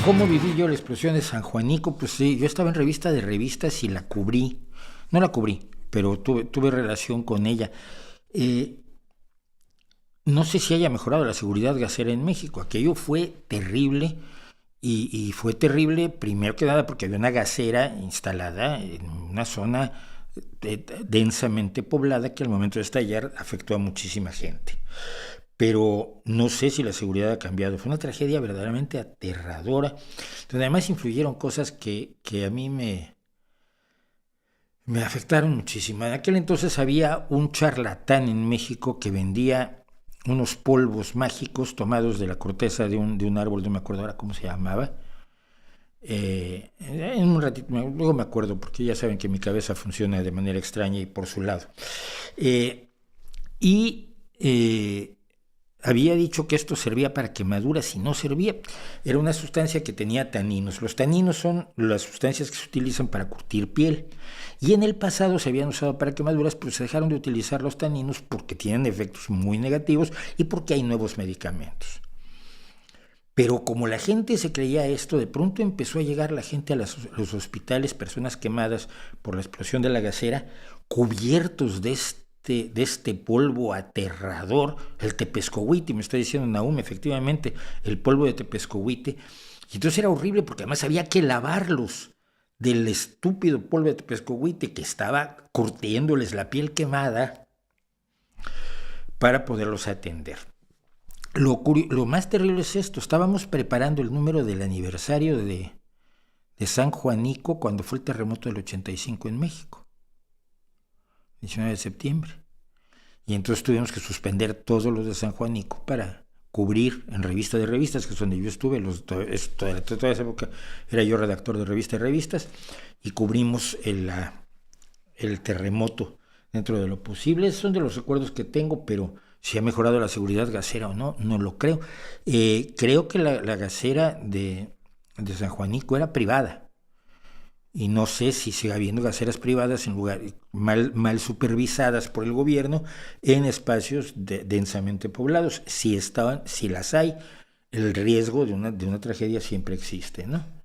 ¿Cómo viví yo la explosión de San Juanico? Pues sí, yo estaba en revista de revistas y la cubrí. No la cubrí, pero tuve relación con ella. Eh, no sé si haya mejorado la seguridad gasera en México. Aquello fue terrible y fue terrible primero que nada porque había una gasera instalada en una zona densamente poblada que al momento de estallar afectó a muchísima gente. Pero no sé si la seguridad ha cambiado. Fue una tragedia verdaderamente aterradora, donde además influyeron cosas que a mí me afectaron muchísimo. En aquel entonces había un charlatán en México que vendía unos polvos mágicos tomados de la corteza de un árbol, no me acuerdo ahora cómo se llamaba. En un ratito, luego me acuerdo, porque ya saben que mi cabeza funciona de manera extraña y por su lado. Eh, y había dicho que esto servía para quemaduras y no servía. Era una sustancia que tenía taninos. Los taninos son las sustancias que se utilizan para curtir piel. Y en el pasado se habían usado para quemaduras, pero se dejaron de utilizar los taninos porque tienen efectos muy negativos y porque hay nuevos medicamentos. Pero como la gente se creía esto, de pronto empezó a llegar la gente a los hospitales, personas quemadas por la explosión de la gasera, cubiertos de este polvo aterrador, el tepescohuite, me está diciendo Nahum, efectivamente, el polvo de tepescohuite. Y entonces era horrible porque además había que lavarlos del estúpido polvo de tepescohuite que estaba curtiéndoles la piel quemada para poderlos atender. Lo más terrible es esto, estábamos preparando el número del aniversario de San Juanico cuando fue el terremoto del 85 en México, 19 de septiembre. Y entonces tuvimos que suspender todos los de San Juanico para cubrir en revista de revistas, que es donde yo estuve, toda esa época era yo redactor de revista de revistas, y cubrimos el terremoto dentro de lo posible. Esos son de los recuerdos que tengo, pero si ha mejorado la seguridad gasera o no, no lo creo. Creo que la gasera de San Juanico era privada. Y no sé si sigue habiendo gaseras privadas en lugares mal supervisadas por el gobierno en espacios densamente poblados. Si las hay, el riesgo de una tragedia siempre existe, ¿no?